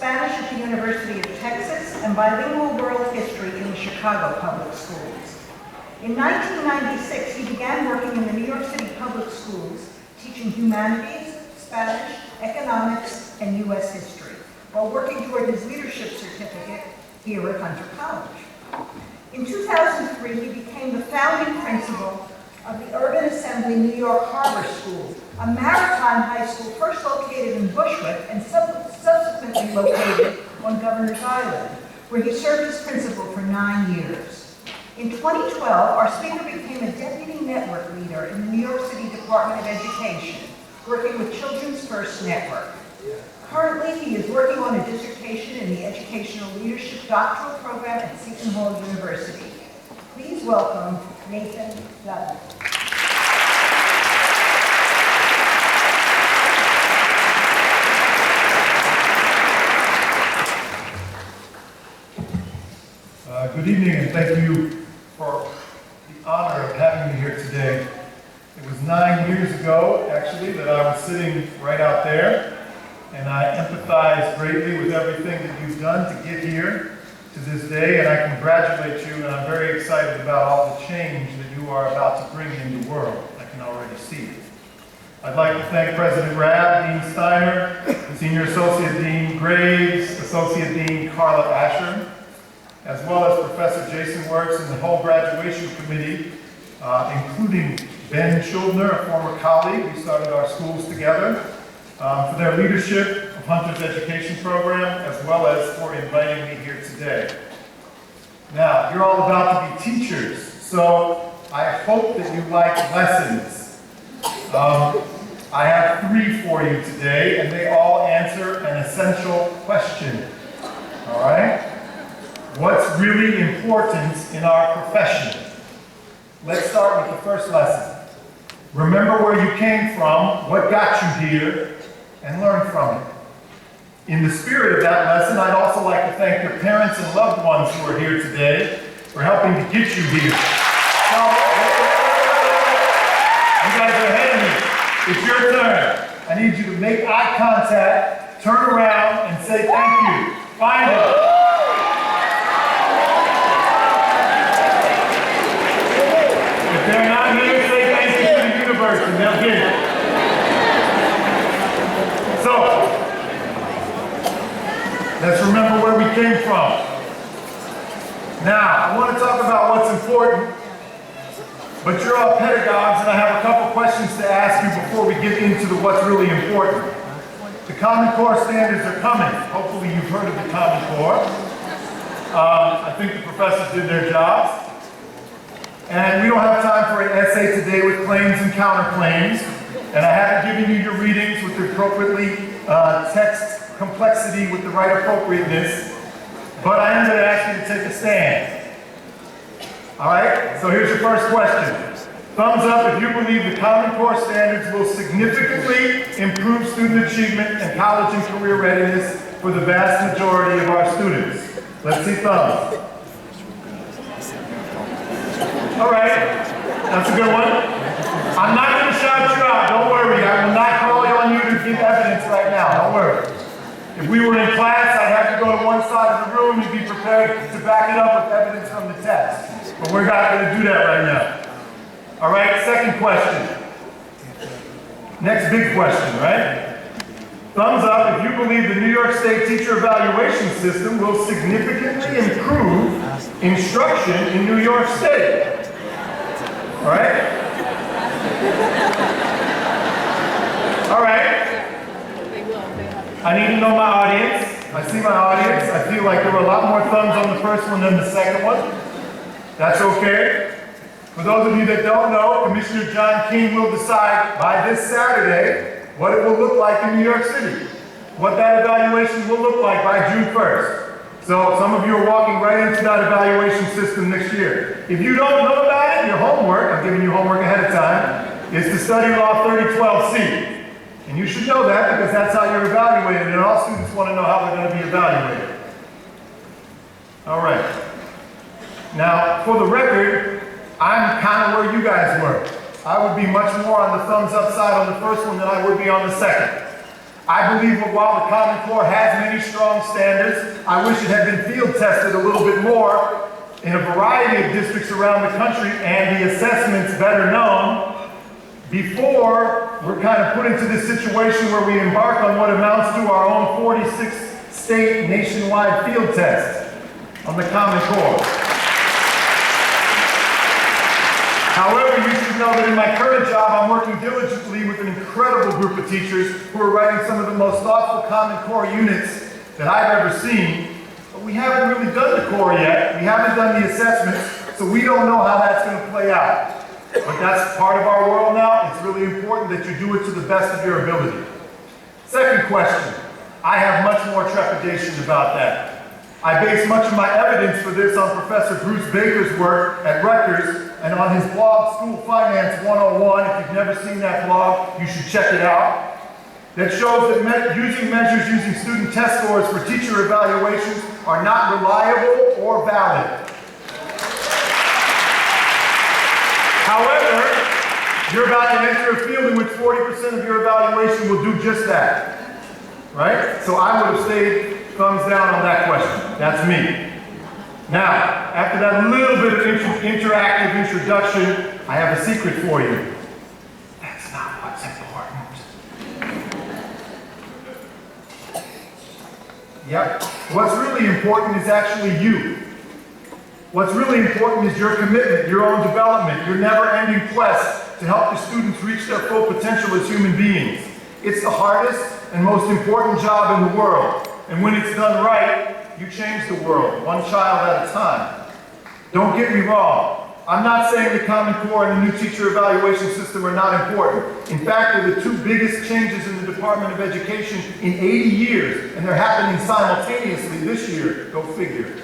Spanish at the University of Texas, and bilingual world history in the Chicago Public Schools. In 1996, he began working in the New York City Public Schools, teaching humanities, Spanish, economics, and U.S. history, while working toward his leadership certificate here at Hunter College. In 2003, he became the founding principal of the Urban Assembly New York Harbor School, a maritime high school first located in Bushwick and subsequently located on Governor's Island, where he served as principal for 9 years. In 2012, our speaker became a deputy network leader in the New York City Department of Education, working with Children's First Network. Currently, he is working on a dissertation in the Educational Leadership Doctoral Program at Seton Hall University. Please welcome Nate Dudley. Good evening, and thank you for the honor of having me here today. It was 9 years ago, actually, that I was sitting right out there, and I empathize greatly with everything that you've done to get here to this day, and I congratulate you, and I'm very excited about all the change that you are about to bring in the world. I can already see it. I'd like to thank President Rabb, Dean Steiner, Senior Associate Dean Graves, Associate Dean Carla Asher, as well as Professor Jason Wertz and the whole graduation committee, including Ben Schuldner, a former colleague. We started our schools together, for their leadership of Hunter's education program, as well as for inviting me here today. Now, you're all about to be teachers, so I hope that you like lessons. I have 3 for you today, and they all answer an essential question. All right? What's really important in our profession? Let's start with the first lesson. Remember where you came from, what got you here, and learn from it. In the spirit of that lesson, I'd also like to thank your parents and loved ones who are here today for helping to get you here. So, you guys are ahead of me. It's your turn. I need you to make eye contact, turn around, and say thank you. Finally. If they're not here, say thank you to the universe, and they'll get it. So, let's remember where we came from. Now, I want to talk about what's important, but you're all pedagogues, and I have a couple questions to ask you before we get into what's really important. The Common Core standards are coming. Hopefully you've heard of the Common Core. I think the professors did their jobs. And we don't have time for an essay today with claims and counterclaims. And I haven't given you your readings with the appropriately text complexity with the right appropriateness. But I am going to ask you to take a stand. All right? So here's your first question. Thumbs up if you believe the Common Core standards will significantly improve student achievement and college and career readiness for the vast majority of our students. Let's see thumbs. All right, that's a good one. I'm not going to shout you out, don't worry. I will not call on you to give evidence right now, don't worry. If we were in class, I'd have to go to one side of the room and be prepared to back it up with evidence from the test. But we're not going to do that right now. All right, second question. Next big question, right? Thumbs up if you believe the New York State teacher evaluation system will significantly improve instruction in New York State. All right? All right. I need to know my audience. I see my audience. I feel like there were a lot more thumbs on the first one than the second one. That's okay. For those of you that don't know, Commissioner John King will decide by this Saturday what it will look like in New York City. What that evaluation will look like by June 1st. So some of you are walking right into that evaluation system next year. If you don't know about it, your homework, I'm giving you homework ahead of time, is to study Law 3012C. And you should know that because that's how you're evaluated, and all students want to know how they're going to be evaluated. All right. Now, for the record, I'm kind of where you guys were. I would be much more on the thumbs up side on the first one than I would be on the second. I believe that while the Common Core has many strong standards, I wish it had been field tested a little bit more in a variety of districts around the country and the assessments better known before we're kind of put into this situation where we embark on what amounts to our own 46th state nationwide field test on the Common Core. However, you should know that in my current job, I'm working diligently with an incredible group of teachers who are writing some of the most thoughtful Common Core units that I've ever seen. But we haven't really done the core yet. We haven't done the assessments, so we don't know how that's going to play out. But that's part of our world now. It's really important that you do it to the best of your ability. Second question. I have much more trepidation about that. I base much of my evidence for this on Professor Bruce Baker's work at Rutgers and on his blog, School Finance 101. If you've never seen that blog, you should check it out. That shows that using measures using student test scores for teacher evaluations are not reliable or valid. However, you're about to enter a field in which 40% of your evaluation will do just that. Right? So I would have stayed thumbs down on that question. That's me. Now, after that little bit of interactive introduction, I have a secret for you. That's not what's important. Yep. What's really important is actually you. What's really important is your commitment, your own development, your never-ending quest to help the students reach their full potential as human beings. It's the hardest and most important job in the world. And when it's done right, you change the world, one child at a time. Don't get me wrong. I'm not saying the Common Core and the new teacher evaluation system are not important. In fact, they're the two biggest changes in the Department of Education in 80 years, and they're happening simultaneously this year, go figure.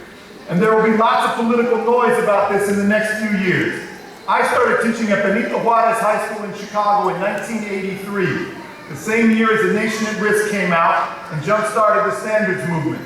And there will be lots of political noise about this in the next few years. I started teaching at Benito Juarez High School in Chicago in 1983, the same year as The Nation at Risk came out and jump-started the standards movement.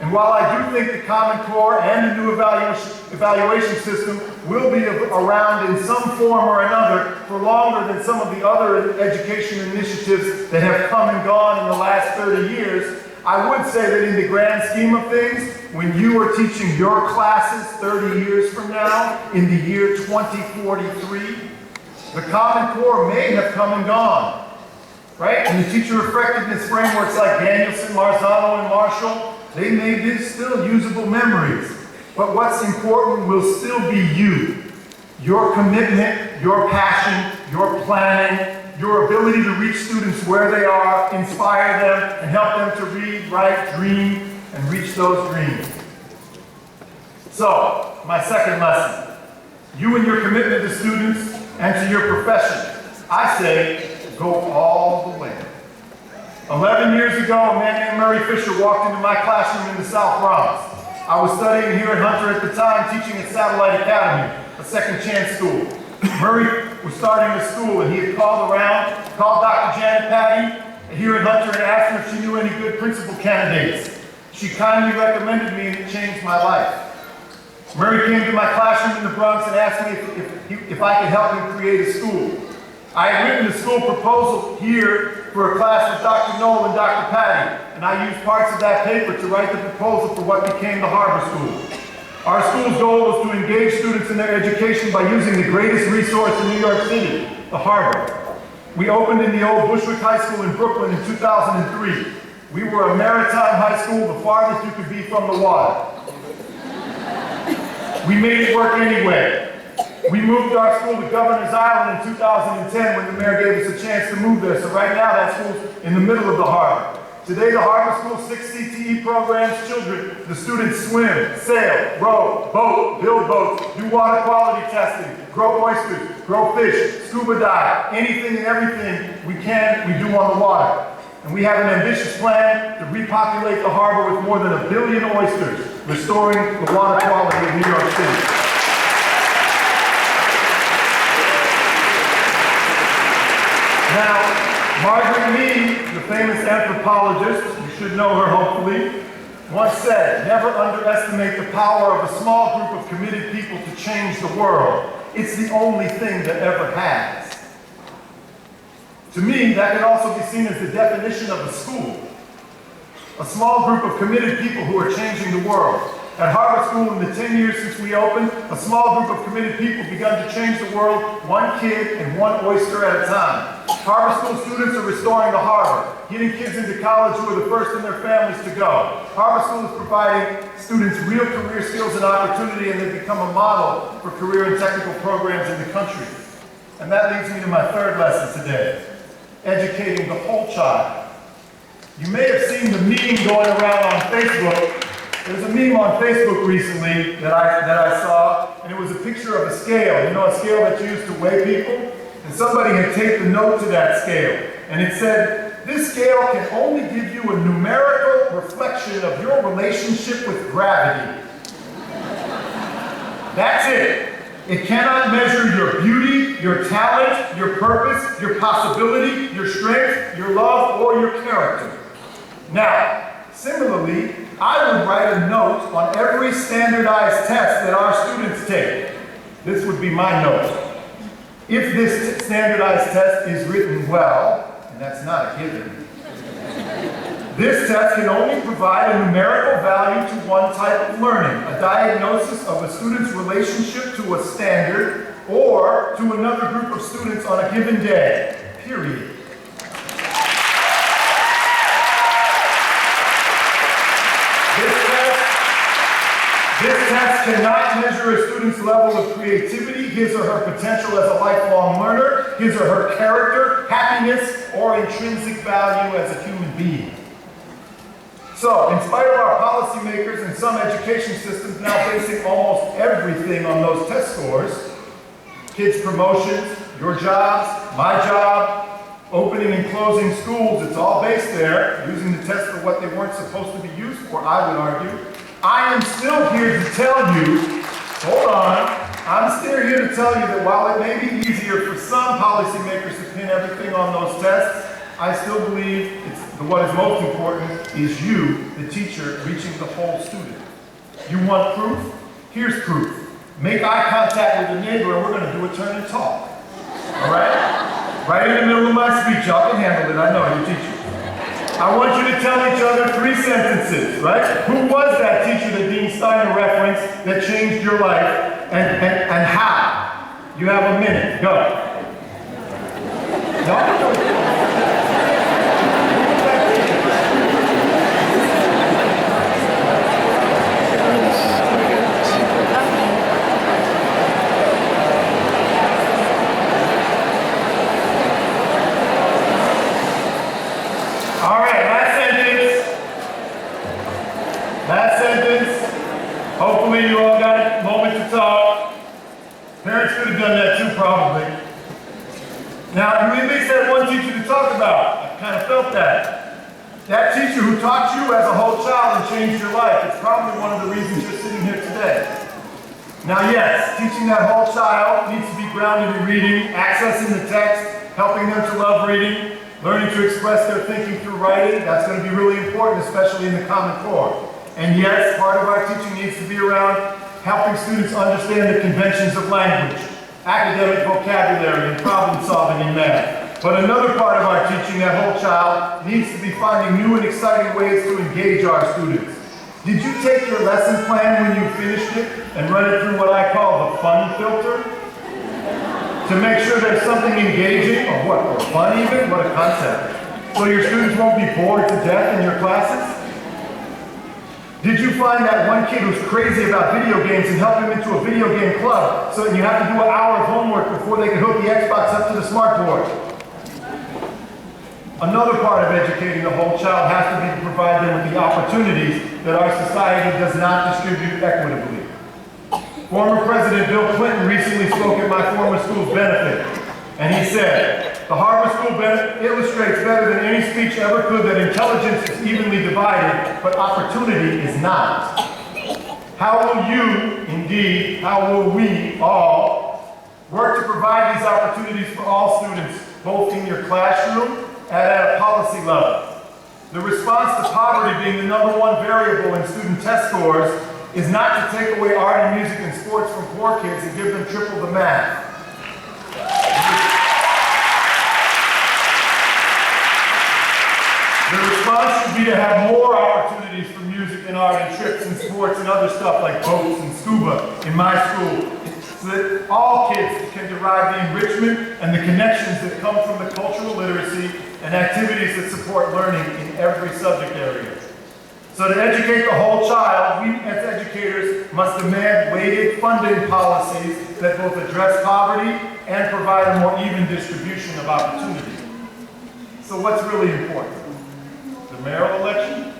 And while I do think the Common Core and the new evaluation system will be around in some form or another for longer than some of the other education initiatives that have come and gone in the last 30 years, I would say that in the grand scheme of things, when you are teaching your classes 30 years from now, in the year 2043, the Common Core may have come and gone. Right? And the teacher effectiveness frameworks like Danielson, Marzano, and Marshall, they may be still usable memories. But what's important will still be you. Your commitment, your passion, your planning, your ability to reach students where they are, inspire them, and help them to read, write, dream, and reach those dreams. So, my second lesson. You and your commitment to students and to your profession. I say, go all the way. 11 years ago, a man named Murray Fisher walked into my classroom in the South Bronx. I was studying here at Hunter at the time, teaching at Satellite Academy, a second chance school. Murray was starting the school, and he had called Dr. Janet Patty here at Hunter and asked her if she knew any good principal candidates. She kindly recommended me, and it changed my life. Murray came to my classroom in the Bronx and asked me if I could help him create a school. I had written a school proposal here for a class with Dr. Knoll and Dr. Patty, and I used parts of that paper to write the proposal for what became the Harbor School. Our school's goal was to engage students in their education by using the greatest resource in New York City, the Harbor. We opened in the old Bushwick High School in Brooklyn in 2003. We were a maritime high school, the farthest you could be from the water. We made it work anyway. We moved our school to Governor's Island in 2010 when the mayor gave us a chance to move there. So right now that school's in the middle of the harbor. Today the Harbor School 6 CTE programs children. The students swim, sail, row, boat, build boats, do water quality testing, grow oysters, grow fish, scuba dive, anything and everything we do on the water. And we have an ambitious plan to repopulate the harbor with more than 1 billion oysters, restoring the water quality of New York City. Now, Margaret Mead, the famous anthropologist, you should know her hopefully, once said, never underestimate the power of a small group of committed people to change the world. It's the only thing that ever has. To me, that can also be seen as the definition of a school. A small group of committed people who are changing the world. At Harvard School, in the 10 years since we opened, a small group of committed people begun to change the world, one kid and one oyster at a time. Harvard School students are restoring the harbor, getting kids into college who are the first in their families to go. Harvard School is providing students real career skills and opportunity, and they've become a model for career and technical programs in the country. And that leads me to my third lesson today, educating the whole child. You may have seen the meme going around on Facebook. There's a meme on Facebook recently that I saw, and it was a picture of a scale. You know, a scale that you use to weigh people? And somebody had taped a note to that scale, and it said, "This scale can only give you a numerical reflection of your relationship with gravity." That's it. It cannot measure your beauty, your talent, your purpose, your possibility, your strength, your love, or your character. Now, similarly, I would write a note on every standardized test that our students take. This would be my note. If this standardized test is written well, and that's not a given, this test can only provide a numerical value to one type of learning, a diagnosis of a student's relationship to a standard or to another group of students on a given day, period. This test cannot measure a student's level of creativity, his or her potential as a lifelong learner, his or her character, happiness, or intrinsic value as a human being. So, in spite of our policymakers and some education systems now basing almost everything on those test scores, kids' promotions, your jobs, my job, opening and closing schools, it's all based there, using the test for what they weren't supposed to be used for, I would argue. I am still here to tell you, hold on, I'm still here to tell you that while it may be easier for some policymakers to pin everything on those tests, I still believe what is most important is you, the teacher, reaching the whole student. You want proof? Here's proof. Make eye contact with a neighbor and we're going to do a turn and talk. All right? Right in the middle of my speech, y'all can handle it, I know, you teachers. I want you to tell each other 3 sentences, right? Who was that teacher that Dean Steiner referenced that changed your life, and how? You have a minute. Go. No? Hopefully you all got a moment to talk. Parents could have done that too, probably. Now, you at least had one teacher to talk about. I kind of felt that. That teacher who taught you as a whole child and changed your life. It's probably one of the reasons you're sitting here today. Now, yes, teaching that whole child needs to be grounded in reading, accessing the text, helping them to love reading, learning to express their thinking through writing. That's going to be really important, especially in the Common Core. And yes, part of our teaching needs to be around helping students understand the conventions of language, academic vocabulary, and problem solving in math. But another part of our teaching, that whole child, needs to be finding new and exciting ways to engage our students. Did you take your lesson plan when you finished it and run it through what I call the fun filter? To make sure there's something engaging, or fun even? What a concept. So your students won't be bored to death in your classes? Did you find that one kid who's crazy about video games and help him into a video game club so that you have to do an hour of homework before they can hook the Xbox up to the smartboard? Another part of educating the whole child has to be to provide them with the opportunities that our society does not distribute equitably. Former President Bill Clinton recently spoke at my former school's benefit, and he said, "The Harvard School benefit illustrates better than any speech ever could that intelligence is evenly divided, but opportunity is not." How will you, indeed, how will we all work to provide these opportunities for all students, both in your classroom and at a policy level? The response to poverty being the #1 variable in student test scores is not to take away art and music and sports from poor kids and give them triple the math. response should be to have more opportunities for music and art and trips and sports and other stuff like boats and scuba in my school, so that all kids can derive the enrichment and the connections that come from the cultural literacy and activities that support learning in every subject area. So to educate the whole child, we as educators must demand weighted funding policies that both address poverty and provide a more even distribution of opportunity. So what's really important? The mayoral election?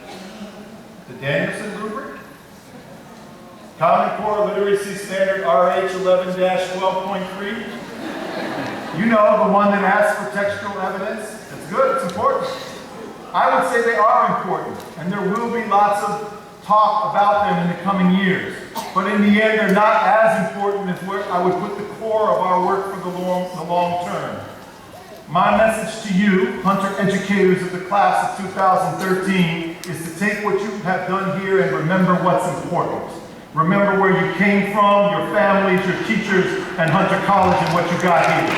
The Danielson rubric? Common Core Literacy Standard RH 11-12.3? You know, the one that asks for textual evidence? It's good, it's important. I would say they are important, and there will be lots of talk about them in the coming years. But in the end, they're not as important as where I would put the core of our work for the long term. My message to you, Hunter educators of the class of 2013, is to take what you have done here and remember what's important. Remember where you came from, your families, your teachers, and Hunter College and what you got here.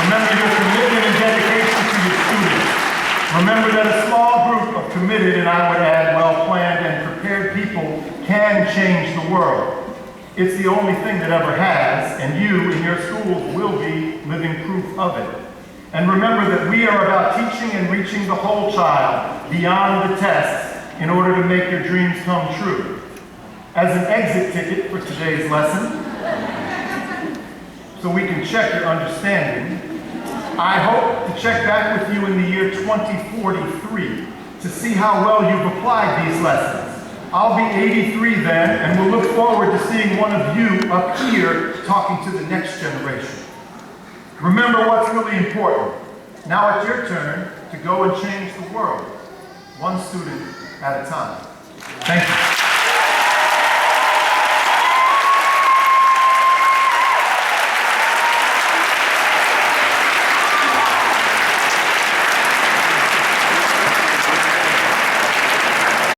Remember your commitment and dedication to your students. Remember that a small group of committed, and I would add well-planned and prepared people can change the world. It's the only thing that ever has, and you in your schools will be living proof of it. And remember that we are about teaching and reaching the whole child beyond the tests in order to make your dreams come true. As an exit ticket for today's lesson, so we can check your understanding, I hope to check back with you in the year 2043 to see how well you've applied these lessons. I'll be 83 then, and we'll look forward to seeing one of you up here talking to the next generation. Remember what's really important. Now it's your turn to go and change the world, one student at a time. Thank you.